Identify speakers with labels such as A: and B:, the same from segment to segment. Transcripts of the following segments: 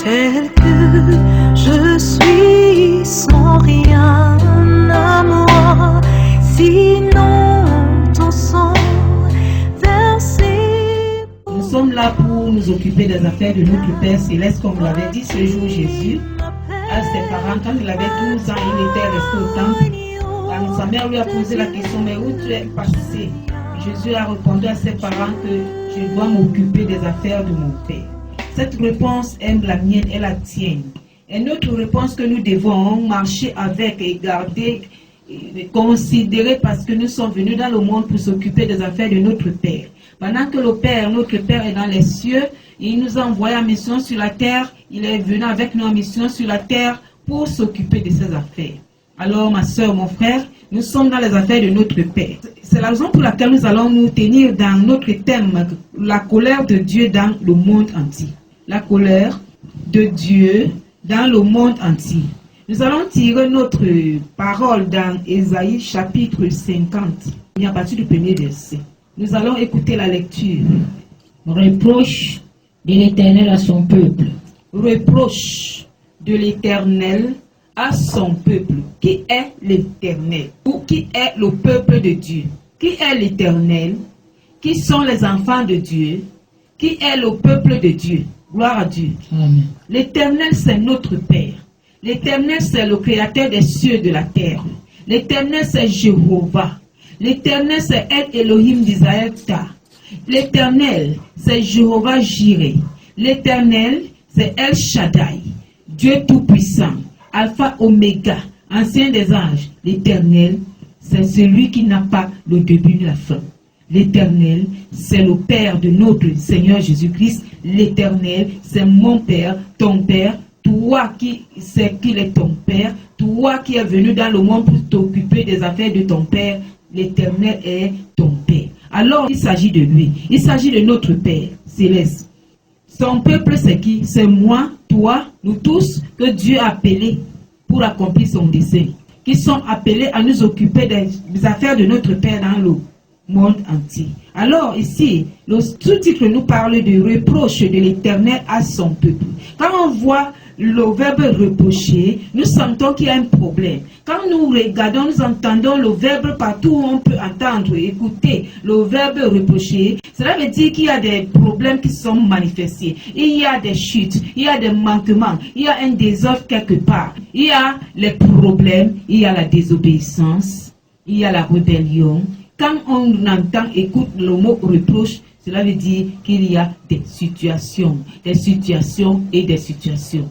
A: tel que je suis sans rien à moi, sinon ton sang versé.
B: Nous sommes là pour nous occuper des affaires de notre Père Céleste, comme l'avait dit ce jour Jésus à ses parents. Quand il avait 12 ans, il était resté au temple. Quand sa mère lui a posé la question, mais où tu es passé? Jésus a répondu à ses parents que je dois m'occuper des affaires de mon Père. Cette réponse est la mienne et la tienne. Et notre réponse que nous devons marcher avec et garder, et considérer, parce que nous sommes venus dans le monde pour s'occuper des affaires de notre Père. Pendant que le Père, notre Père est dans les cieux, il nous a envoyé en mission sur la terre, il est venu avec nous en mission sur la terre pour s'occuper de ses affaires. Alors ma soeur, mon frère, nous sommes dans les affaires de notre Père. C'est la raison pour laquelle nous allons nous tenir dans notre thème, la colère de Dieu dans le monde entier. La colère de Dieu dans le monde entier. Nous allons tirer notre parole dans Ésaïe chapitre 50, et à partir du premier verset. Nous allons écouter la lecture.
C: Reproche de l'Éternel à son peuple.
B: Reproche de l'Éternel à son peuple. Qui est l'Éternel? Ou qui est le peuple de Dieu? Qui est l'Éternel? Qui sont les enfants de Dieu? Qui est le peuple de Dieu? Gloire à Dieu.
C: Amen.
B: L'Éternel, c'est notre Père. L'Éternel, c'est le créateur des cieux et de la terre. L'Éternel, c'est Jéhovah. L'Éternel, c'est El Elohim d'Israël. L'Éternel, c'est Jéhovah Jireh. L'Éternel, c'est El Shaddai, Dieu Tout-Puissant, Alpha Oméga, Ancien des anges. L'Éternel, c'est celui qui n'a pas le début ni la fin. L'Éternel, c'est le Père de notre Seigneur Jésus-Christ. L'Éternel, c'est mon Père, ton Père, toi qui sais qu'il est ton Père, toi qui es venu dans le monde pour t'occuper des affaires de ton Père. L'Éternel est ton Père. Alors, il s'agit de lui. Il s'agit de notre Père céleste. Son peuple, c'est qui? C'est moi, toi, nous tous, que Dieu a appelés pour accomplir son dessein. Qui sont appelés à nous occuper des affaires de notre Père dans le monde entier. Alors ici, le sous-titre nous parle de reproche de l'Éternel à son peuple. Quand on voit le verbe reprocher, nous sentons qu'il y a un problème. Quand nous regardons, nous entendons le verbe partout où on peut entendre, écouter le verbe reprocher, cela veut dire qu'il y a des problèmes qui sont manifestés. Il y a des chutes, il y a des manquements, il y a un désordre quelque part. Il y a les problèmes, il y a la désobéissance, il y a la rébellion. Quand on entend, écoute le mot reproche, cela veut dire qu'il y a des situations et des situations.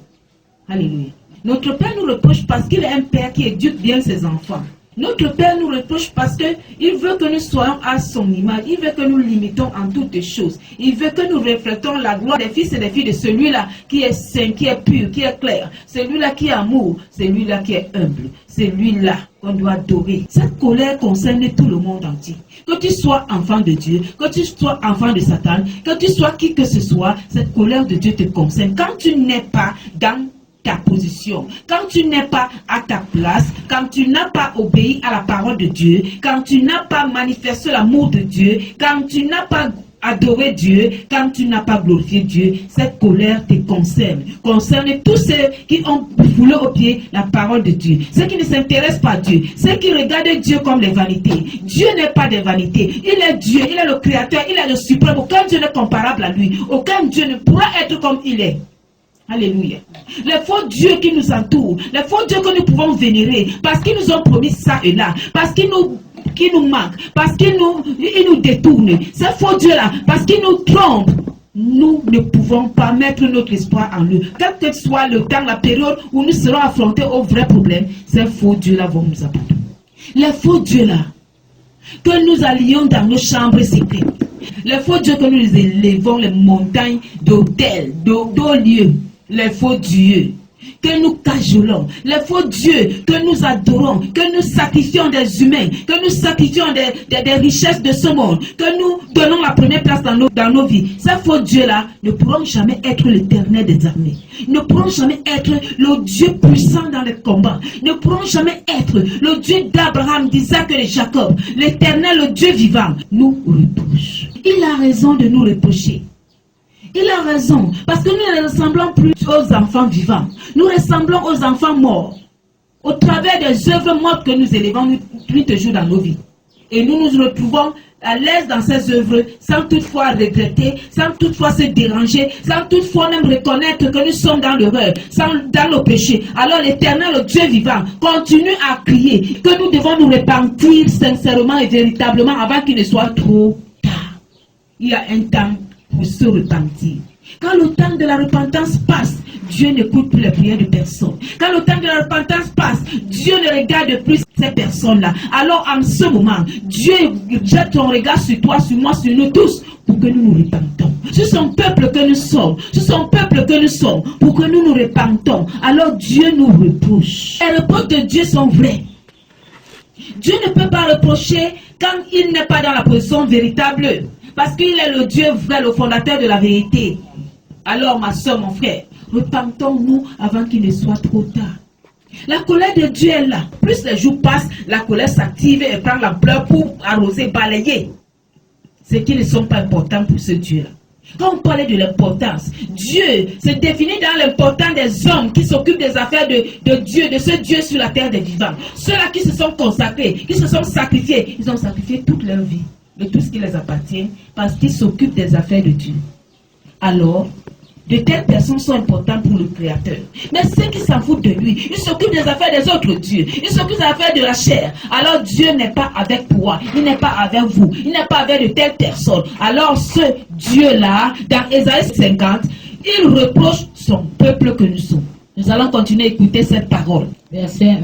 B: Alléluia. Notre Père nous reproche parce qu'il est un Père qui éduque bien ses enfants. Notre Père nous reproche parce qu'il veut que nous soyons à son image. Il veut que nous l'imitons en toutes choses. Il veut que nous reflétons la gloire des fils et des filles de celui-là qui est saint, qui est pur, qui est clair. Celui-là qui est amour, celui-là qui est humble. Celui-là qu'on doit adorer. Cette colère concerne tout le monde entier. Que tu sois enfant de Dieu, que tu sois enfant de Satan, que tu sois qui que ce soit, cette colère de Dieu te concerne. Quand tu n'es pas dans ta position, quand tu n'es pas à ta place, quand tu n'as pas obéi à la parole de Dieu, quand tu n'as pas manifesté l'amour de Dieu, quand tu n'as pas adoré Dieu, quand tu n'as pas glorifié Dieu, cette colère te concerne. Concerne tous ceux qui ont foulé au pied la parole de Dieu, ceux qui ne s'intéressent pas à Dieu, ceux qui regardent Dieu comme les vanités. Dieu n'est pas des vanités. Il est Dieu, il est le créateur, il est le suprême. Aucun Dieu n'est comparable à lui. Aucun Dieu ne pourra être comme il est. Alléluia. Les faux dieux qui nous entourent, les faux dieux que nous pouvons vénérer, parce qu'ils nous ont promis ça et là, parce qu'ils nous manquent, parce qu'ils nous détournent. Ces faux dieux-là, parce qu'ils nous trompent, nous ne pouvons pas mettre notre espoir en eux. Quel que soit le temps, la période où nous serons affrontés aux vrais problèmes, ces faux dieux-là vont nous abandonner. Les faux dieux-là, que nous allions dans nos chambres secrètes, les faux dieux que nous élevons les montagnes d'autels, d'hauts lieux, les faux dieux que nous cajolons, les faux dieux que nous adorons, que nous sacrifions des humains, que nous sacrifions des richesses de ce monde, que nous donnons la première place dans nos vies. Ces faux dieux-là ne pourront jamais être l'Éternel des armées, ne pourront jamais être le Dieu puissant dans les combats, ne pourront jamais être le Dieu d'Abraham, d'Isaac et de Jacob, l'Éternel, le Dieu vivant. Nous reproche. Il a raison de nous reprocher. Il a raison, parce que nous ne ressemblons plus aux enfants vivants. Nous ressemblons aux enfants morts. Au travers des œuvres mortes que nous élevons nuit et jour dans nos vies. Et nous nous retrouvons à l'aise dans ces œuvres, sans toutefois regretter, sans toutefois se déranger, sans toutefois même reconnaître que nous sommes dans l'erreur, dans nos péchés. Alors l'Éternel, le Dieu vivant, continue à crier que nous devons nous repentir sincèrement et véritablement avant qu'il ne soit trop tard. Il y a un temps pour se repentir. Quand le temps de la repentance passe, Dieu n'écoute plus les prières de personne. Quand le temps de la repentance passe, Dieu ne regarde plus ces personnes-là. Alors en ce moment, Dieu jette son regard sur toi, sur moi, sur nous tous, pour que nous nous repentons. Sur son peuple que nous sommes, sur son peuple que nous sommes, pour que nous nous repentons. Alors Dieu nous reproche. Les reproches de Dieu sont vrais. Dieu ne peut pas reprocher quand il n'est pas dans la position véritable. Parce qu'il est le Dieu vrai, le fondateur de la vérité. Alors ma soeur, mon frère, repentons-nous avant qu'il ne soit trop tard. La colère de Dieu est là. Plus les jours passent, la colère s'active et prend l'ampleur pour arroser, balayer. C'est qu'ils ne sont pas importants pour ce Dieu-là. Quand on parlait de l'importance, Dieu se définit dans l'importance des hommes qui s'occupent des affaires de Dieu, de ce Dieu sur la terre des vivants. Ceux-là qui se sont consacrés, qui se sont sacrifiés, ils ont sacrifié toute leur vie de tout ce qui les appartient parce qu'ils s'occupent des affaires de Dieu. Alors, de telles personnes sont importantes pour le Créateur. Mais ceux qui s'en foutent de lui, ils s'occupent des affaires des autres dieux. Ils s'occupent des affaires de la chair. Alors Dieu n'est pas avec toi. Il n'est pas avec vous. Il n'est pas avec de telles personnes. Alors ce Dieu-là, dans Ésaïe 50, il reproche son peuple que nous sommes. Nous allons continuer à écouter cette parole.
C: Verset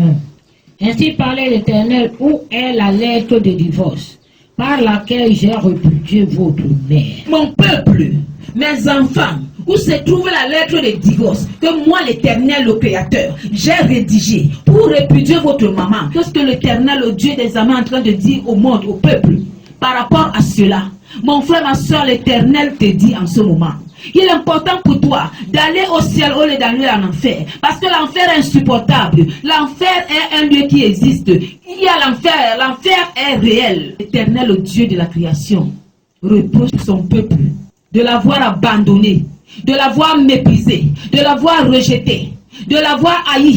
C: 1. Ainsi parlait l'Éternel, où est la lettre de divorce, par laquelle j'ai répudié votre mère.
B: Mon peuple, mes enfants, où se trouve la lettre de divorce que moi, l'Éternel, le Créateur, j'ai rédigée pour répudier votre maman. Qu'est-ce que l'Éternel, le Dieu des armées, est en train de dire au monde, au peuple, par rapport à cela? Mon frère, ma soeur, l'Éternel te dit en ce moment, il est important pour toi d'aller au ciel au lieu d'aller en enfer. Parce que l'enfer est insupportable. L'enfer est un lieu qui existe. Il y a l'enfer. L'enfer est réel. L'Éternel, le Dieu de la création, reproche son peuple de l'avoir abandonné, de l'avoir méprisé, de l'avoir rejeté, de l'avoir haï.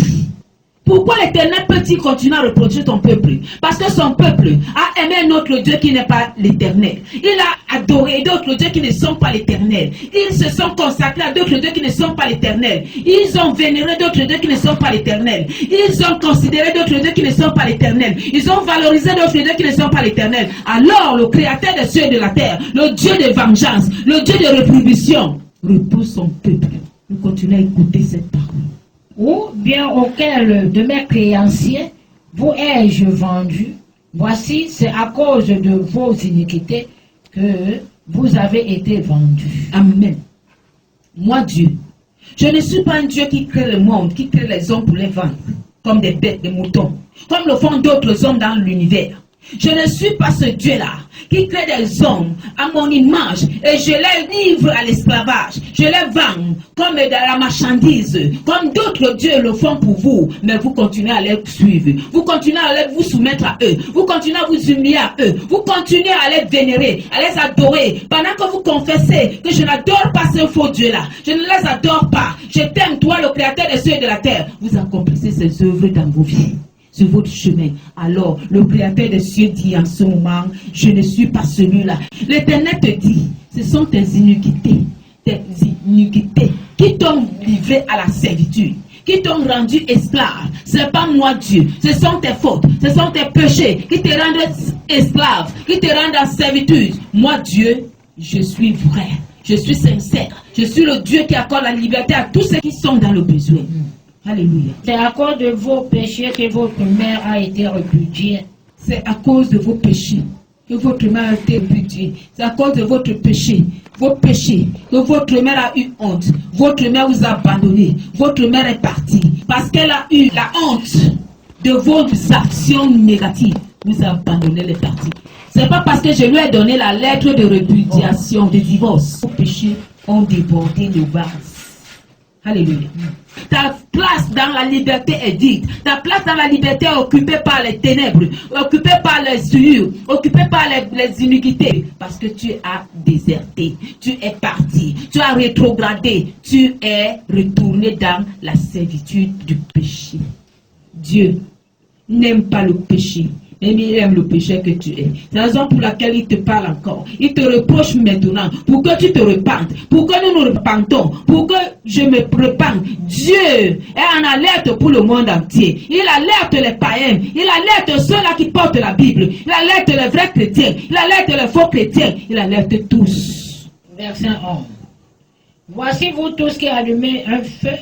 B: Pourquoi l'Éternel peut-il continuer à reprocher ton peuple? Parce que son peuple a aimé un autre Dieu qui n'est pas l'Éternel. Il a adoré d'autres dieux qui ne sont pas l'Éternel. Ils se sont consacrés à d'autres dieux qui ne sont pas l'Éternel. Ils ont vénéré d'autres dieux qui ne sont pas l'Éternel. Ils ont considéré d'autres dieux qui ne sont pas l'Éternel. Ils ont valorisé d'autres dieux qui ne sont pas l'Éternel. Alors le Créateur des cieux et de la terre, le Dieu de vengeance, le Dieu de rétribution, repousse son peuple. Nous continuons à écouter cette parole.
C: Ou bien auquel de mes créanciers vous ai-je vendu? Voici, c'est à cause de vos iniquités que vous avez été vendus.
B: Amen. Moi, Dieu, je ne suis pas un Dieu qui crée le monde, qui crée les hommes pour les vendre, comme des bêtes, des moutons, comme le font d'autres hommes dans l'univers. Je ne suis pas ce Dieu-là qui crée des hommes à mon image et je les livre à l'esclavage. Je les vends comme de la marchandise, comme d'autres dieux le font pour vous. Mais vous continuez à les suivre. Vous continuez à vous soumettre à eux. Vous continuez à vous humilier à eux. Vous continuez à les vénérer, à les adorer. Pendant que vous confessez que je n'adore pas ce faux Dieu-là. Je ne les adore pas. Je t'aime, toi, le Créateur des cieux et de la terre. Vous accomplissez ces œuvres dans vos vies, sur votre chemin. Alors, le Créateur des cieux dit en ce moment, je ne suis pas celui-là. L'Éternel te dit, ce sont tes iniquités qui t'ont livré à la servitude, qui t'ont rendu esclave. Ce n'est pas moi Dieu, ce sont tes fautes, ce sont tes péchés qui te rendent esclave, qui te rendent en servitude. Moi Dieu, je suis vrai, je suis sincère, je suis le Dieu qui accorde la liberté à tous ceux qui sont dans le besoin. Alléluia.
C: C'est à cause de vos péchés que votre mère a été répudiée.
B: C'est à cause de vos péchés que votre mère a été répudiée. C'est à cause de votre péché, vos péchés, que votre mère a eu honte. Votre mère vous a abandonné. Votre mère est partie. Parce qu'elle a eu la honte de vos actions négatives. Vous a abandonné, elle est partie. C'est pas parce que je lui ai donné la lettre de répudiation, de divorce. Vos péchés ont débordé le vase. Alléluia. Ta place dans la liberté est dite. Ta place dans la liberté est occupée par les ténèbres, occupée par les souillures, occupée par les iniquités. Parce que tu as déserté, tu es parti, tu as rétrogradé, tu es retourné dans la servitude du péché. Dieu n'aime pas le péché. Mais il aime le péché que tu es. C'est la raison pour laquelle il te parle encore. Il te reproche maintenant pour que tu te repentes, pour que nous nous repentons, pour que je me repente. Dieu est en alerte pour le monde entier. Il alerte les païens, il alerte ceux-là qui portent la Bible, il alerte les vrais chrétiens, il alerte les faux chrétiens, il alerte tous.
C: Verset 11. Voici vous tous qui allumez un feu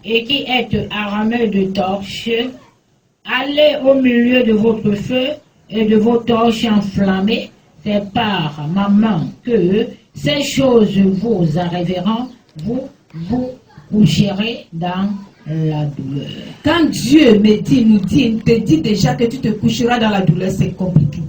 C: et qui êtes armés de torches. Allez au milieu de votre feu et de vos torches enflammées. C'est par ma main que ces choses vous arriveront. Vous vous coucherez dans la douleur.
B: Quand Dieu me dit, te dit déjà que tu te coucheras dans la douleur, c'est compliqué.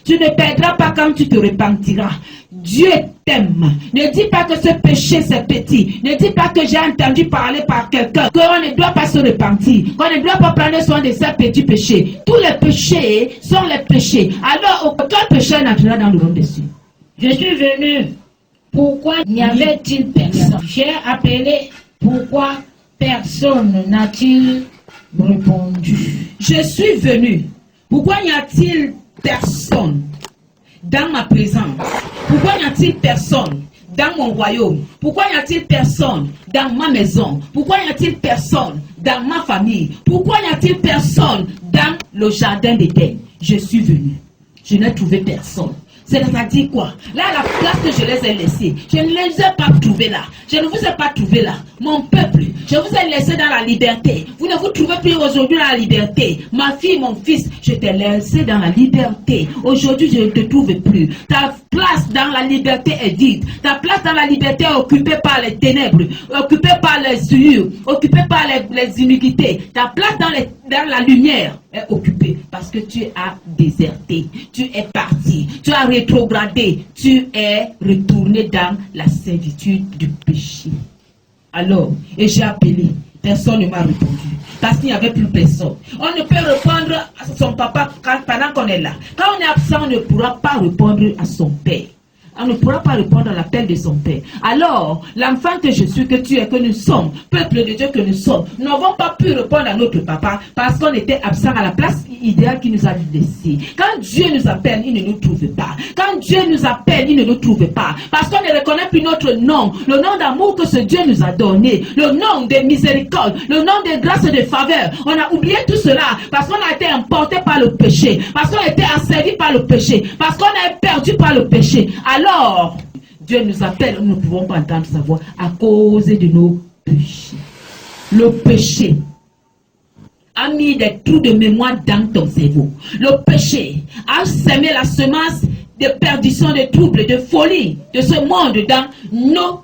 B: Tu ne perdras pas quand tu te repentiras. Dieu t'aime. Ne dis pas que ce péché c'est petit. Ne dis pas que j'ai entendu parler par quelqu'un qu'on ne doit pas se repentir, qu'on ne doit pas prendre soin de ces petits péchés. Tous les péchés sont les péchés. Alors aucun péché n'entrera dans le royaume des cieux.
C: Je suis venu. Pourquoi n'y avait-il personne? J'ai appelé. Pourquoi personne n'a-t-il répondu?
B: Je suis venu. Pourquoi n'y a-t-il personne dans ma présence? Pourquoi n'y a-t-il personne dans mon royaume? Pourquoi n'y a-t-il personne dans ma maison? Pourquoi n'y a-t-il personne dans ma famille? Pourquoi n'y a-t-il personne dans le jardin d'Éden? Je suis venu. Je n'ai trouvé personne. C'est-à-dire quoi? Là, la place que je les ai laissés, je ne les ai pas trouvés là. Je ne vous ai pas trouvé là. Mon peuple, je vous ai laissé dans la liberté. Vous ne vous trouvez plus aujourd'hui dans la liberté. Ma fille, mon fils, je t'ai laissé dans la liberté. Aujourd'hui, je ne te trouve plus. Ta place dans la liberté est vide. Ta place dans la liberté est occupée par les ténèbres, occupée par les souillures, occupée par les iniquités. Ta place dans la lumière est occupée parce que tu as déserté. Tu es parti. Tu as rétrogradé. Tu es retourné dans la servitude du péché. Alors, et j'ai appelé. Personne ne m'a répondu. Parce qu'il n'y avait plus personne. On ne peut répondre à son papa pendant qu'on est là. Quand on est absent, on ne pourra pas répondre à son père. On ne pourra pas répondre à l'appel de son père. Alors, l'enfant que je suis, que tu es, que nous sommes, peuple de Dieu que nous sommes, nous n'avons pas pu répondre à notre papa parce qu'on était absent à la place idéale qu'il nous a laissée. Quand Dieu nous appelle, il ne nous trouve pas. Quand Dieu nous appelle, il ne nous trouve pas. Parce qu'on ne reconnaît plus notre nom, le nom d'amour que ce Dieu nous a donné, le nom de miséricorde, le nom de grâce et de faveur. On a oublié tout cela parce qu'on a été emporté par le péché, parce qu'on a été asservi par le péché, parce qu'on a été perdu par le péché. Alors, Dieu nous appelle, nous ne pouvons pas entendre sa voix à cause de nos péchés. Le péché a mis des trous de mémoire dans ton cerveau. Le péché a semé la semence de perdition, de troubles, de folie de ce monde dans nos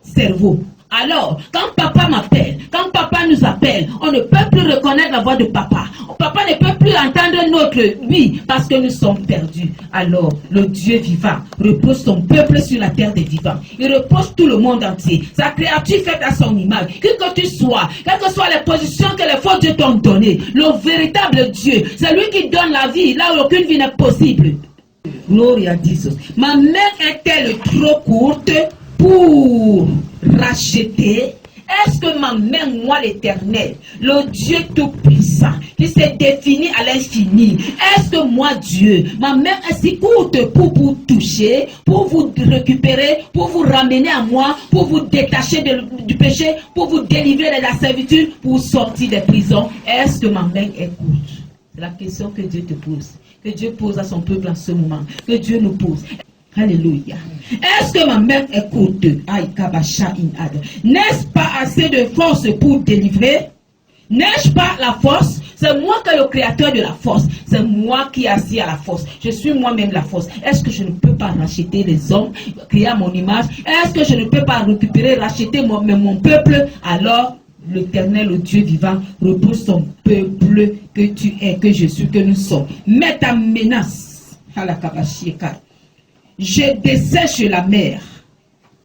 B: cerveaux. Alors, quand papa m'appelle, quand papa nous appelle, on ne peut plus reconnaître la voix de papa. Papa ne peut plus entendre notre oui parce que nous sommes perdus. Alors, le Dieu vivant repose son peuple sur la terre des vivants. Il repose tout le monde entier. Sa créature faite à son image. Qui que tu sois, quelles que soient les positions que les faux dieux t'ont données, le véritable Dieu, c'est lui qui donne la vie là où aucune vie n'est possible. Gloria à Dieu. Ma main est-elle trop courte pour racheter? Est-ce que ma main, moi l'Éternel, le Dieu Tout-Puissant, qui s'est défini à l'infini, est-ce que moi Dieu, ma main est si courte pour vous toucher, pour vous récupérer, pour vous ramener à moi, pour vous détacher du péché, pour vous délivrer de la servitude, pour sortir des prisons? Est-ce que ma main est courte? C'est la question que Dieu te pose, que Dieu pose à son peuple en ce moment, que Dieu nous pose. Alléluia. Est-ce que ma main est courte? N'est-ce pas assez de force pour délivrer? N'ai-je pas la force? C'est moi qui est le créateur de la force. C'est moi qui est assis à la force. Je suis moi-même la force. Est-ce que je ne peux pas racheter les hommes créés à mon image? Est-ce que je ne peux pas récupérer, racheter mon peuple? Alors, l'Éternel, le Dieu vivant, repose son peuple que tu es, que je suis, que nous sommes. Mets ta menace à la kabashieka. Je dessèche la mer.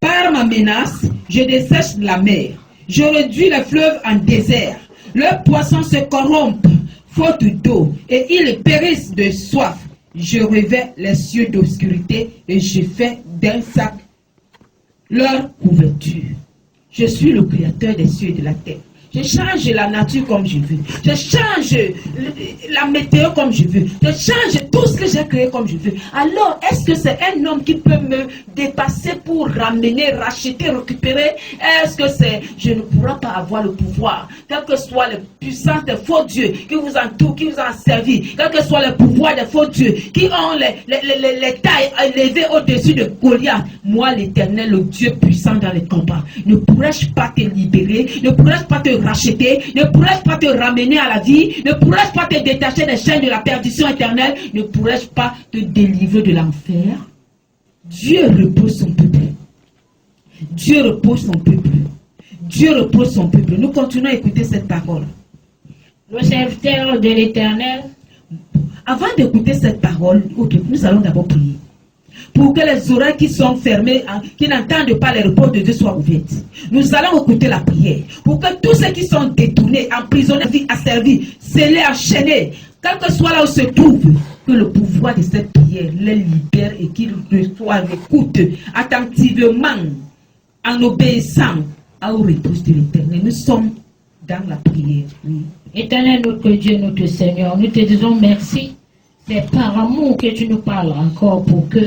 B: Par ma menace, je dessèche la mer. Je réduis les fleuves en désert. Leurs poissons se corrompent, faute d'eau, et ils périssent de soif. Je revêts les cieux d'obscurité et je fais d'un sac leur couverture. Je suis le créateur des cieux et de la terre. Je change la nature comme je veux. Je change la météo comme je veux. Je change tout ce que j'ai créé comme je veux. Alors, est-ce que c'est un homme qui peut me dépasser pour ramener, racheter, récupérer? Est-ce que c'est... Je ne pourrai pas avoir le pouvoir. Quelle que soit la puissance des faux dieux qui vous entourent, qui vous ont servi. Quel que soit le pouvoir des faux dieux qui ont les tailles élevées au-dessus de Goliath. Moi, l'Éternel, le Dieu puissant dans les combats. Ne pourrais-je pas te libérer? Ne pourrais-je pas te racheter? Ne pourrais-je pas te ramener à la vie? Ne pourrais-je pas te détacher des chaînes de la perdition éternelle? Ne pourrais-je pas te délivrer de l'enfer? Dieu repose son peuple. Dieu repose son peuple. Dieu repose son peuple. Nous continuons à écouter cette parole.
C: Le serviteur de l'Éternel.
B: Avant d'écouter cette parole, nous allons d'abord prier. Pour que les oreilles qui sont fermées, qui n'entendent pas les repos de Dieu soient ouvertes. Nous allons écouter la prière. Pour que tous ceux qui sont détournés, emprisonnés, asservis, scellés, enchaînés, quel que soit là où se trouvent, que le pouvoir de cette prière les libère et qu'ils reçoivent, écoutent attentivement, en obéissant au repos de l'Éternel. Nous sommes dans la prière. Oui.
C: Éternel, notre Dieu, notre Seigneur, nous te disons merci. C'est par amour que tu nous parles encore pour que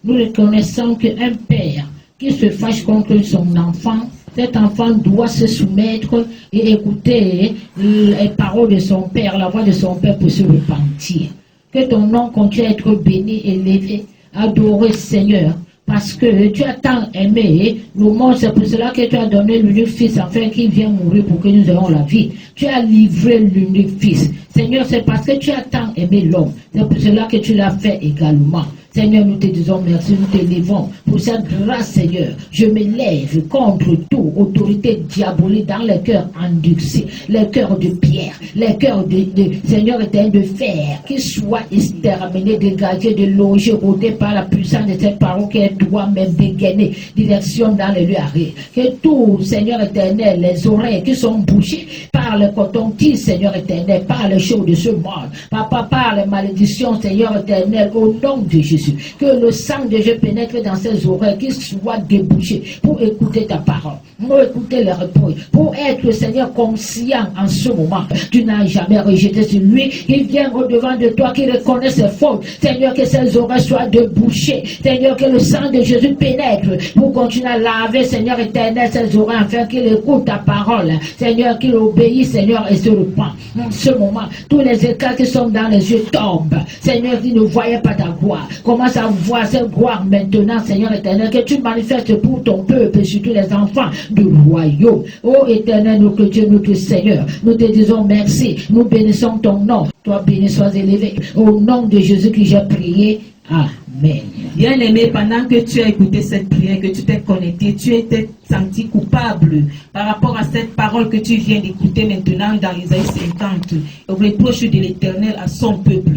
C: nous reconnaissons qu'un père qui se fâche contre son enfant, cet enfant doit se soumettre et écouter les paroles de son père, la voix de son père pour se repentir. Que ton nom continue à être béni, élevé, adoré, Seigneur. Parce que tu as tant aimé le monde, c'est pour cela que tu as donné l'unique fils afin qu'il vienne mourir pour que nous ayons la vie. Tu as livré l'unique fils. Seigneur, c'est parce que tu as tant aimé l'homme. C'est pour cela que tu l'as fait également. Seigneur, nous te disons merci, nous t'élévons pour cette grâce, Seigneur. Je m'élève contre toute autorité diabolique dans les cœurs endurcis, les cœurs de pierre, les cœurs de Seigneur éternel de fer, qui soient exterminés, dégagés, délogés, ôtés par la puissance de cette parole qui est toi-même dégainée, direction dans les lieux arides. Que tout, Seigneur éternel, les oreilles qui sont bouchées par le coton-tige, Seigneur éternel, par les choses de ce monde, par les malédictions, Seigneur éternel, au nom de Jésus. Que le sang de Dieu pénètre dans ses oreilles, qu'il soit débouché pour écouter ta parole, pour écouter les repos, pour être, Seigneur, conscient en ce moment. Tu n'as jamais rejeté celui qui vient au-devant de toi, qui reconnaît ses fautes. Seigneur, que ses oreilles soient débouchées. Seigneur, que le sang de Jésus pénètre pour continuer à laver, Seigneur éternel, ses oreilles, afin qu'il écoute ta parole. Seigneur, qu'il obéisse, Seigneur, et se repent. En ce moment, tous les écarts qui sont dans les yeux tombent. Seigneur, qui ne voyait pas ta gloire. Commence à voir cette gloire maintenant, Seigneur éternel, que tu manifestes pour ton peuple, surtout les enfants du royaume. Ô éternel, notre Dieu, notre Seigneur, nous te disons merci, nous bénissons ton nom. Toi béni sois élevé. Au nom de Jésus que j'ai prié. Amen.
B: Bien-aimé, pendant que tu as écouté cette prière, que tu t'es connecté, tu étais senti coupable par rapport à cette parole que tu viens d'écouter maintenant dans Isaïe 50, au reproche de l'Éternel à son peuple.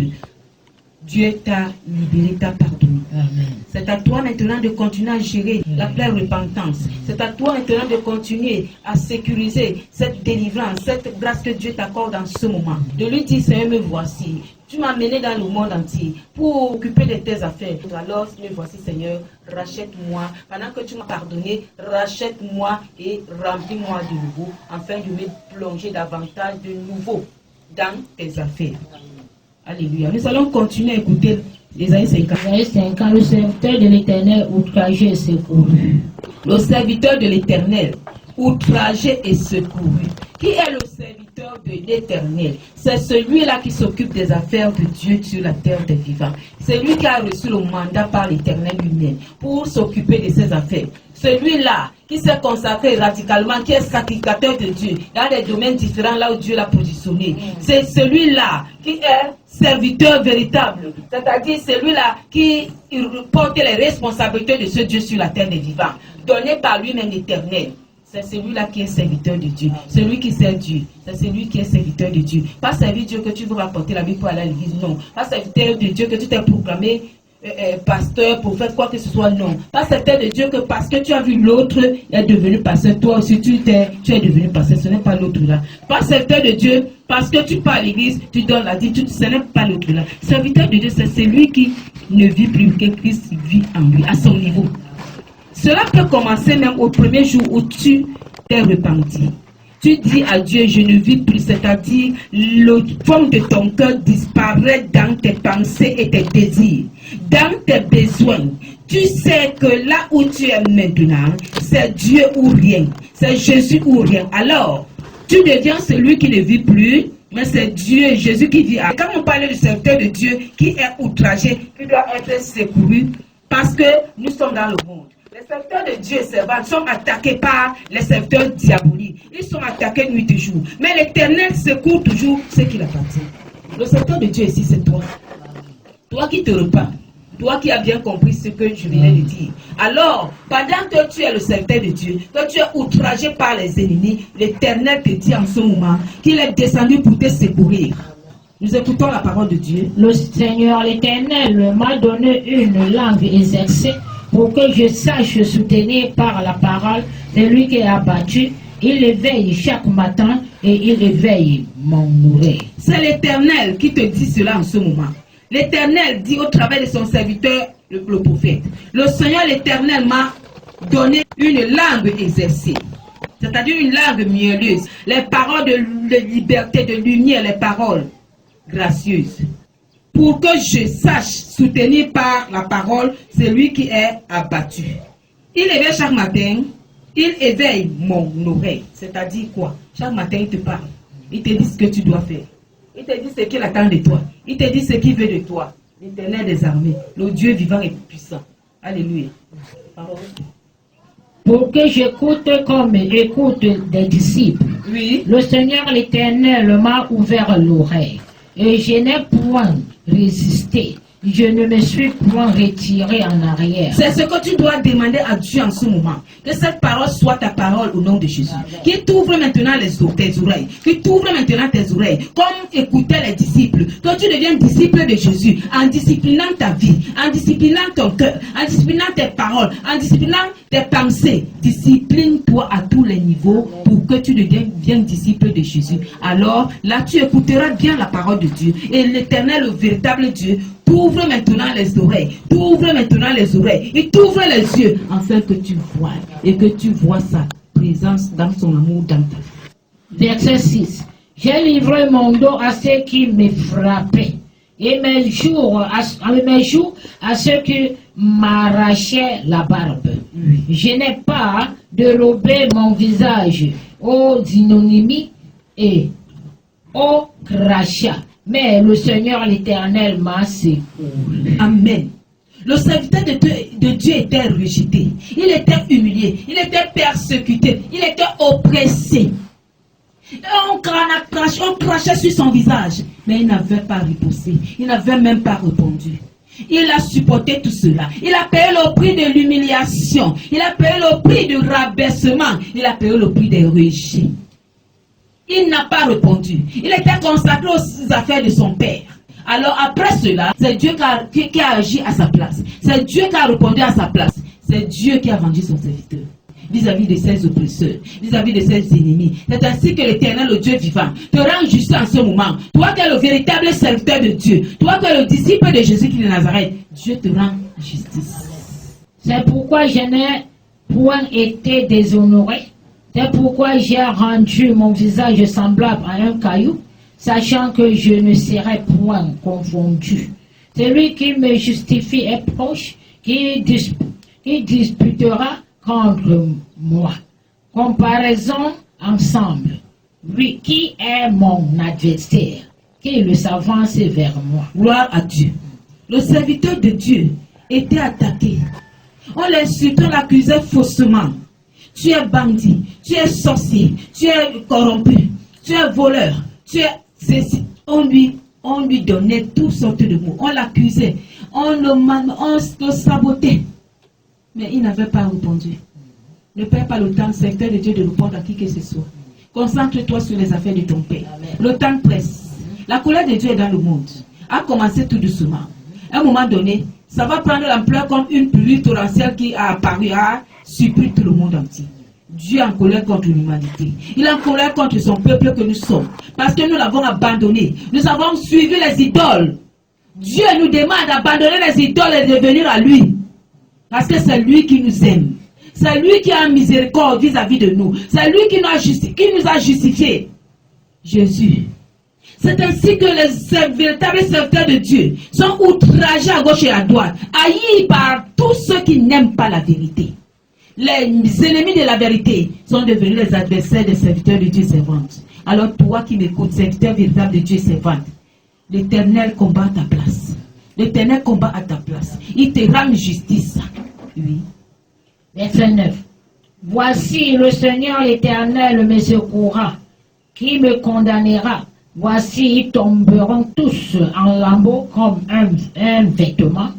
B: Dieu t'a libéré, t'a pardonné.
C: Amen.
B: C'est à toi maintenant de continuer à gérer la pleine repentance. C'est à toi maintenant de continuer à sécuriser cette délivrance, cette grâce que Dieu t'accorde en ce moment. De lui dire, Seigneur, me voici. Tu m'as mené dans le monde entier pour occuper de tes affaires. Alors, me voici, Seigneur, rachète-moi. Pendant que tu m'as pardonné, rachète-moi et remplis-moi de nouveau, afin de me plonger davantage de nouveau dans tes affaires. Alléluia. Nous allons continuer à écouter Isaïe 50.
C: Isaïe 50, le serviteur de l'Éternel, outragé et secouru.
B: Le serviteur de l'Éternel, outragé et secouru. Qui est le serviteur de l'Éternel? C'est celui-là qui s'occupe des affaires de Dieu sur la terre des vivants. C'est lui qui a reçu le mandat par l'Éternel lui-même pour s'occuper de ses affaires. Celui-là qui s'est consacré radicalement, qui est sacrificateur de Dieu dans des domaines différents là où Dieu l'a positionné. C'est celui-là qui est serviteur véritable, c'est-à-dire celui-là qui porte les responsabilités de ce Dieu sur la terre des vivants, donné par lui-même l'Éternel. C'est celui-là qui est serviteur de Dieu. Celui qui sert Dieu. C'est celui qui est serviteur de Dieu. Pas servir Dieu que tu veux rapporter la vie pour aller à l'église. Non. Pas serviteur de Dieu que tu t'es proclamé pasteur, prophète, quoi que ce soit, non. Pas serviteur de Dieu que parce que tu as vu l'autre est devenu pasteur, toi aussi tu es devenu pasteur, ce n'est pas l'autre là. Pas serviteur de Dieu parce que tu pars à l'église, tu donnes la dîme, ce n'est pas l'autre là. Serviteur de Dieu, c'est celui qui ne vit plus que Christ vit en lui, à son niveau. Cela peut commencer même au premier jour où tu t'es repenti. Tu dis à Dieu, je ne vis plus, c'est-à-dire le fond de ton cœur disparaît dans tes pensées et tes désirs, dans tes besoins. Tu sais que là où tu es maintenant, c'est Dieu ou rien, c'est Jésus ou rien. Alors, tu deviens celui qui ne vit plus, mais c'est Dieu et Jésus qui vit. Quand on parle du serviteur de Dieu qui est outragé, qui doit être secouru, parce que nous sommes dans le monde. Les serviteurs de Dieu et servants sont attaqués par les serviteurs diaboliques. Ils sont attaqués nuit et jour. Mais l'Éternel secourt toujours ceux qui l'appartiennent. Le serviteur de Dieu ici, c'est toi. Toi qui te repens. Toi qui as bien compris ce que je viens de dire. Alors, pendant que tu es le serviteur de Dieu, que tu es outragé par les ennemis, l'Éternel te dit en ce moment qu'il est descendu pour te secourir. Nous écoutons la parole de Dieu.
C: Le Seigneur l'Éternel m'a donné une langue exercée pour que je sache soutenir par la parole celui qui est abattu. Il éveille chaque matin et il éveille mon oreille. C'est
B: l'Éternel qui te dit cela en ce moment. L'Éternel dit au travers de son serviteur, le prophète, le Seigneur l'Éternel m'a donné une langue exercée, c'est-à-dire une langue mielleuse, les paroles de liberté, de lumière, les paroles gracieuses, pour que je sache soutenir par la parole celui qui est abattu. Il éveille chaque matin, il éveille mon oreille, c'est-à-dire quoi? Chaque matin il te parle, il te dit ce que tu dois faire. Il te dit ce qu'il attend de toi. Il te dit ce qu'il veut de toi. L'Éternel des armées, le Dieu vivant et puissant. Alléluia.
C: Pour que j'écoute comme écoute des disciples.
B: Oui.
C: Le Seigneur l'Éternel m'a ouvert l'oreille. Et je n'ai point résisté. Je ne me suis point retiré en arrière.
B: C'est ce que tu dois demander à Dieu en ce moment. Que cette parole soit ta parole au nom de Jésus. Qu'il t'ouvre maintenant tes oreilles. Qu'il t'ouvre maintenant tes oreilles. Comme écoutaient les disciples. Que tu deviennes disciple de Jésus. En disciplinant ta vie. En disciplinant ton cœur. En disciplinant tes paroles. En disciplinant tes pensées. Discipline-toi à tous les niveaux pour que tu deviennes disciple de Jésus. Alors, là, tu écouteras bien la parole de Dieu. Et l'Éternel, le véritable Dieu, t'ouvre maintenant les oreilles, t'ouvre maintenant les oreilles, et t'ouvre les yeux, afin que tu vois, et que tu vois sa présence dans son amour dans ta vie.
C: Verset 6. J'ai livré mon dos à ceux qui me frappaient, et mes jours à ceux qui m'arrachaient la barbe. Je n'ai pas dérobé mon visage aux ignominies et aux crachats. Mais le Seigneur l'Éternel m'a secouru.
B: Amen. Le serviteur de Dieu était rejeté. Il était humilié. Il était persécuté. Il était oppressé. On crachait sur son visage. Mais il n'avait pas riposté. Il n'avait même pas répondu. Il a supporté tout cela. Il a payé le prix de l'humiliation. Il a payé le prix du rabaissement. Il a payé le prix des rejets. Il n'a pas répondu. Il était consacré aux affaires de son père. Alors après cela, c'est Dieu qui a agi à sa place. C'est Dieu qui a répondu à sa place. C'est Dieu qui a vendu son serviteur vis-à-vis de ses oppresseurs, vis-à-vis de ses ennemis. C'est ainsi que l'Éternel, le Dieu vivant, te rend justice en ce moment. Toi qui es le véritable serviteur de Dieu, toi qui es le disciple de Jésus-Christ de Nazareth, Dieu te rend justice.
C: C'est pourquoi je n'ai point été déshonoré. C'est pourquoi j'ai rendu mon visage semblable à un caillou, sachant que je ne serai point confondu. Celui qui me justifie est proche, qui disputera contre moi. Comparaison ensemble. Lui qui est mon adversaire, qui le s'avance vers moi.
B: Gloire à Dieu. Le serviteur de Dieu était attaqué. On l'accusait faussement. Tu es bandit, tu es sorcier, tu es corrompu, tu es voleur, on lui donnait toutes sortes de mots. On l'accusait, on le sabotait. Mais il n'avait pas répondu. Ne perds pas le temps, serviteur de Dieu, de répondre à qui que ce soit. Concentre-toi sur les affaires de ton Père. Le temps presse. La colère de Dieu est dans le monde. A commencé tout doucement. À un moment donné, ça va prendre l'ampleur comme une pluie torrentielle qui a apparu à surpris tout le monde entier. Dieu est en colère contre l'humanité. Il est en colère contre son peuple que nous sommes. Parce que nous l'avons abandonné. Nous avons suivi les idoles. Dieu nous demande d'abandonner les idoles et de venir à lui. Parce que c'est lui qui nous aime. C'est lui qui a miséricorde vis-à-vis de nous. C'est lui qui nous a justifiés. Jésus. C'est ainsi que les véritables serviteurs de Dieu sont outragés à gauche et à droite, haïs par tous ceux qui n'aiment pas la vérité. Les ennemis de la vérité sont devenus les adversaires des serviteurs de Dieu servantes. Alors toi qui m'écoutes, serviteur véritable de Dieu servante, l'Éternel combat à ta place. L'Éternel combat à ta place. Il te rend justice. Oui.
C: Verset 9. Voici le Seigneur l'Éternel me secourra. Qui me condamnera? Voici, ils tomberont tous en lambeaux comme un vêtement.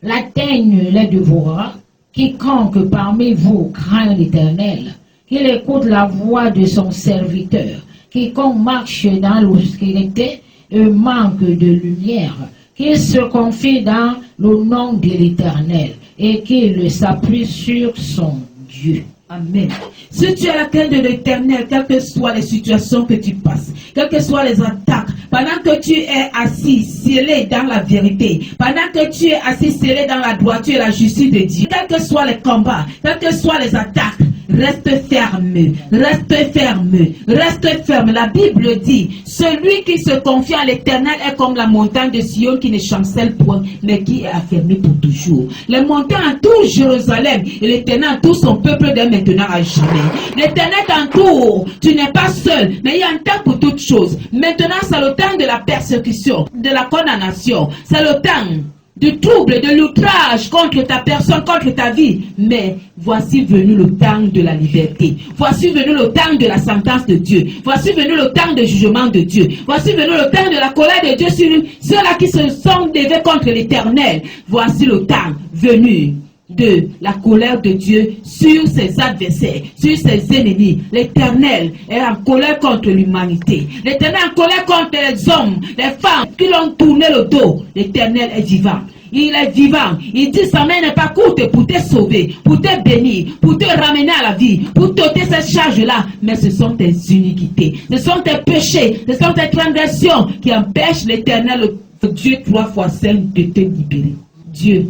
C: La teigne les dévorera. Quiconque parmi vous craint l'Éternel, qu'il écoute la voix de son serviteur. Quiconque marche dans l'obscurité et manque de lumière, qu'il se confie dans le nom de l'Éternel et qu'il s'appuie sur son Dieu.
B: Amen. Si tu es à la crainte de l'Éternel, quelles que soient les situations que tu passes, quelles que soient les attaques, pendant que tu es assis, scellé dans la vérité, pendant que tu es assis, scellé dans la droiture et la justice de Dieu, quels que soient les combats, quelles que soient les attaques, reste ferme, reste ferme, reste ferme. La Bible dit, celui qui se confie à l'Éternel est comme la montagne de Sion qui ne chancelle point, mais qui est affermie pour toujours. Les montagnes entourent Jérusalem et l'Éternel entoure son peuple dès maintenant à jamais. L'Éternel t'entoure, tu n'es pas seul, mais il y a un temps pour toutes choses. Maintenant, c'est le temps de la persécution, de la condamnation, c'est le temps du trouble, de l'outrage contre ta personne, contre ta vie. Mais voici venu le temps de la liberté. Voici venu le temps de la sentence de Dieu. Voici venu le temps de jugement de Dieu. Voici venu le temps de la colère de Dieu sur ceux-là qui se sont levés contre l'Éternel. Voici le temps venu de la colère de Dieu sur ses adversaires, sur ses ennemis. L'Éternel est en colère contre l'humanité. L'Éternel est en colère contre les hommes, les femmes qui l'ont tourné le dos. L'Éternel est vivant. Il est vivant. Il dit sa main n'est pas courte pour te sauver, pour te bénir, pour te ramener à la vie, pour t'ôter cette charge-là. Mais ce sont tes iniquités, ce sont tes péchés, ce sont tes transgressions qui empêchent l'Éternel, Dieu 3 fois saint, de te libérer. Dieu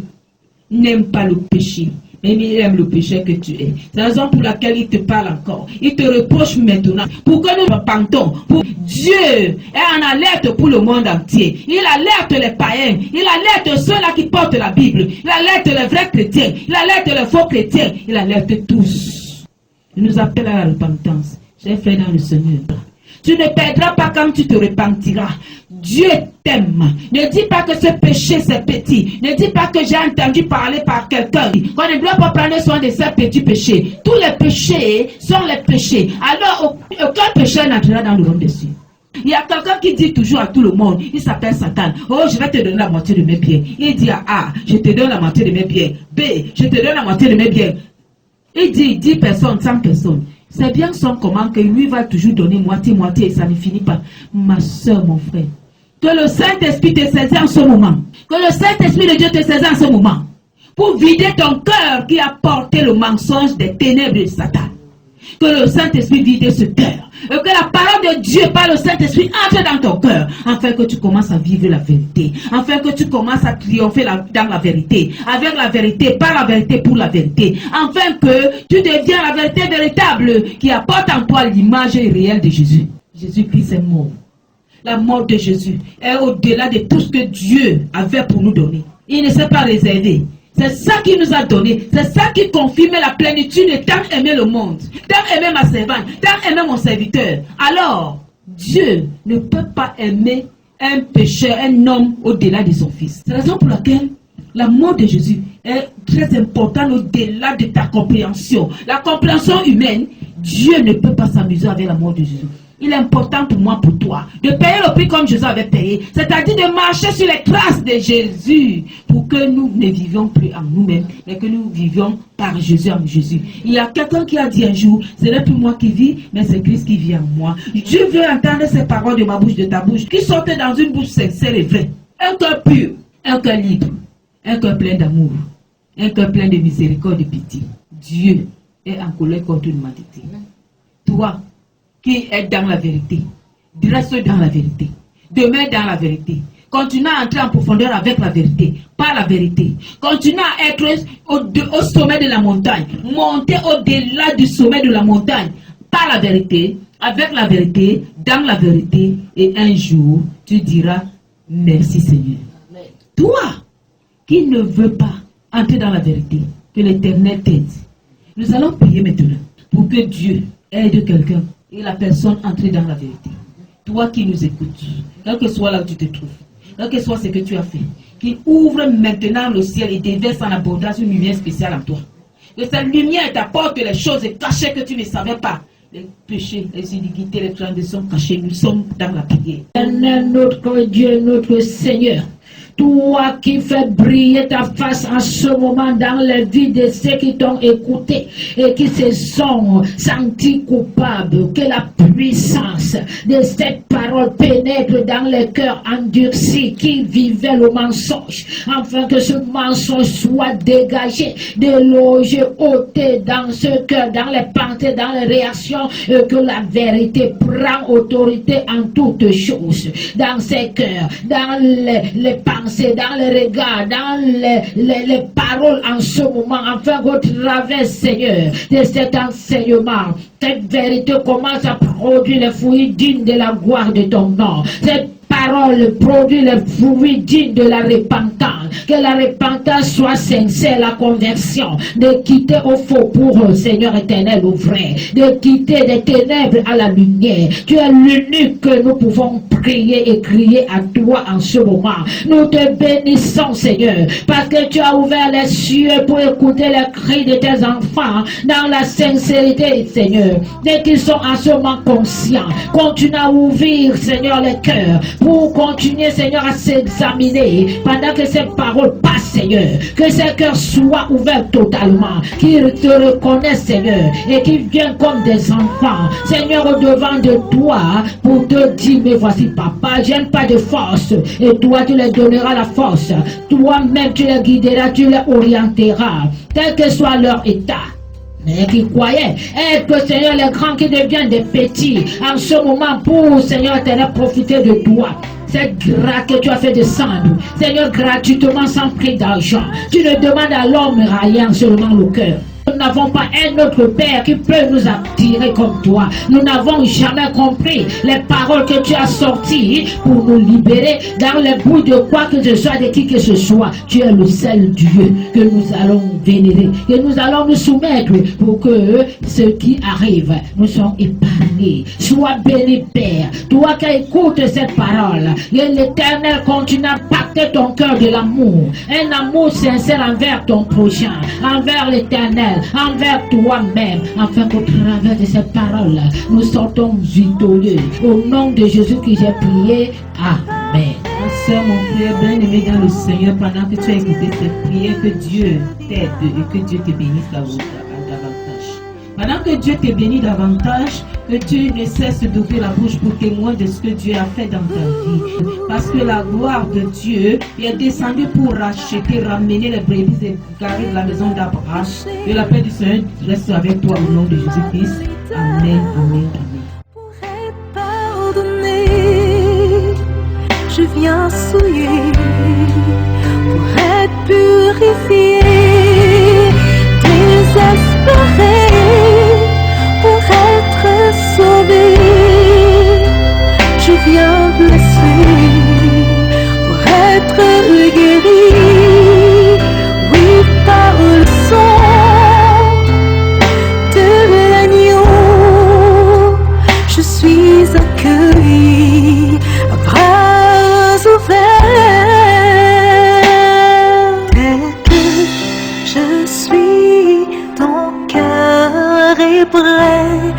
B: n'aime pas le péché, mais il aime le péché que tu es. C'est la raison pour laquelle il te parle encore. Il te reproche maintenant pour que nous repentons. Dieu est en alerte pour le monde entier. Il alerte les païens. Il alerte ceux-là qui portent la Bible. Il alerte les vrais chrétiens. Il alerte les faux chrétiens. Il alerte tous. Il nous appelle à la repentance. J'ai fait dans le Seigneur. Tu ne perdras pas quand tu te repentiras. Dieu t'aime. Ne dis pas que ce péché c'est petit. Ne dis pas que j'ai entendu parler par quelqu'un qu'on ne doit pas prendre soin de ces petits péchés. Tous les péchés sont les péchés. Alors aucun péché n'entrera dans le royaume des cieux. Il y a quelqu'un qui dit toujours à tout le monde, il s'appelle Satan. Oh, je vais te donner la moitié de mes biens. Il dit à A, je te donne la moitié de mes biens. B, je te donne la moitié de mes biens. Il dit 10 personnes, 100 personnes. C'est bien son comment que lui va toujours donner moitié et ça ne finit pas. Ma soeur, mon frère, que le Saint-Esprit te saisit en ce moment. Que le Saint-Esprit de Dieu te saisit en ce moment. Pour vider ton cœur qui a porté le mensonge des ténèbres de Satan. Que le Saint-Esprit vide ce cœur. Et que la parole de Dieu par le Saint-Esprit entre dans ton cœur. Afin que tu commences à vivre la vérité. Afin que tu commences à triompher dans la vérité. Avec la vérité, par la vérité, pour la vérité. Afin que tu deviens la vérité véritable qui apporte en toi l'image réelle de Jésus. Jésus-Christ est mort. La mort de Jésus est au-delà de tout ce que Dieu avait pour nous donner. Il ne s'est pas réservé. C'est ça qui nous a donné. C'est ça qui confirme la plénitude de tant aimer le monde. Tant aimer ma servante. Tant aimer mon serviteur. Alors, Dieu ne peut pas aimer un pécheur, un homme au-delà de son fils. C'est la raison pour laquelle la mort de Jésus est très importante au-delà de ta compréhension. La compréhension humaine, Dieu ne peut pas s'amuser avec la mort de Jésus. Il est important pour moi, pour toi, de payer le prix comme Jésus avait payé. C'est-à-dire de marcher sur les traces de Jésus pour que nous ne vivions plus en nous-mêmes, mais que nous vivions par Jésus en Jésus. Il y a quelqu'un qui a dit un jour, ce n'est plus moi qui vis, mais c'est Christ qui vit en moi. Dieu veut entendre ces paroles de ma bouche, de ta bouche, qui sortent dans une bouche sincère et vraie. Un cœur pur. un cœur libre, un cœur plein d'amour, un cœur plein de miséricorde et de pitié. Dieu est en colère contre l'humanité. Toi qui es dans la vérité, reste dans la vérité, demeure dans la vérité. Continue à entrer en profondeur avec la vérité, par la vérité. Continue à être au sommet de la montagne, monter au-delà du sommet de la montagne, par la vérité, avec la vérité, dans la vérité. Et un jour, tu diras merci Seigneur. Amen. Toi qui ne veux pas entrer dans la vérité, que l'Éternel t'aide. Nous allons prier maintenant pour que Dieu aide quelqu'un et la personne entre dans la vérité. Toi qui nous écoutes, quel que soit là où tu te trouves, quel que soit ce que tu as fait, qu'il ouvre maintenant le ciel et déverse en abondance une lumière spéciale en toi. Que cette lumière t'apporte les choses cachées que tu ne savais pas. Les péchés, les iniquités, les transgressions cachées, nous sommes dans la prière.
C: Notre Dieu, notre Seigneur, toi qui fais briller ta face en ce moment dans la vie de ceux qui t'ont écouté et qui se sont sentis coupables, que la puissance de cette parole pénètre dans les cœurs endurcis qui vivaient le mensonge, afin que ce mensonge soit dégagé, délogé, ôté dans ce cœur, dans les pensées, dans les réactions, et que la vérité prend autorité en toutes choses, dans ces cœurs, dans les pensées, dans les regards, dans les paroles en ce moment, afin qu'au travers, Seigneur, de cet enseignement, cette vérité commence à produire les fruits dignes de la gloire de ton nom. Cette parole produit les fruits dignes de la repentance. Que la repentance soit sincère, la conversion, de quitter au faux pour Seigneur éternel au vrai, de quitter des ténèbres à la lumière. Tu es l'unique que nous pouvons prier et crier à toi en ce moment. Nous te bénissons, Seigneur, parce que tu as ouvert les cieux pour écouter les cris de tes enfants dans la sincérité, Seigneur. Dès qu'ils sont en ce moment conscients, continue à ouvrir, Seigneur, les cœurs pour continuer, Seigneur, à s'examiner pendant que ces paroles passent, Seigneur. Que ces cœurs soient ouverts totalement, qu'ils te reconnaissent, Seigneur, et qu'ils viennent comme des enfants, Seigneur, au devant de toi pour te dire, mais voici, papa, je n'ai pas de force, et toi, tu leur donneras la force. Toi-même, tu les guideras, tu les orienteras, quel que soit leur état. Mais qui croyaient, aide, Seigneur, les grands qui deviennent des petits en ce moment pour, Seigneur, éternel, profiter de toi. Cette grâce que tu as fait descendre, Seigneur, gratuitement sans prix d'argent. Tu ne demandes à l'homme rien, seulement le cœur. Nous n'avons pas un autre Père qui peut nous attirer comme toi. Nous n'avons jamais compris les paroles que tu as sorties pour nous libérer dans les bouts de quoi que ce soit, de qui que ce soit. Tu es le seul Dieu que nous allons vénérer, que nous allons nous soumettre pour que ce qui arrive nous sont épargnés. Sois béni, Père. Toi qui écoutes cette parole, que l'Éternel continue à pacter ton cœur de l'amour. Un amour sincère envers ton prochain, envers l'Éternel, envers toi-même, afin qu'au travers de cette parole, nous sortons victorieux. Au nom de Jésus que j'ai prié, Amen.
B: Ma soeur, mon frère, bien-aimé dans le Seigneur, pendant que tu as écouté cette prière, que Dieu t'aide et que Dieu te bénisse davantage. Pendant que Dieu te bénit davantage, que tu ne cesses d'ouvrir la bouche pour témoigner de ce que Dieu a fait dans ta vie. Parce que la gloire de Dieu est descendue pour racheter, ramener les brebis égarées de la maison d'Abraham. Que la paix du Seigneur reste avec toi au nom de Jésus-Christ. Amen, amen, amen.
A: Pour être pardonné, je viens souiller. Pour être purifié, désespéré. Pour être sauvé, je viens blessé. Pour être guéri, oui, par le sang de l'agneau, je suis accueilli à bras ouverts. Dès que je suis ton cœur est prêt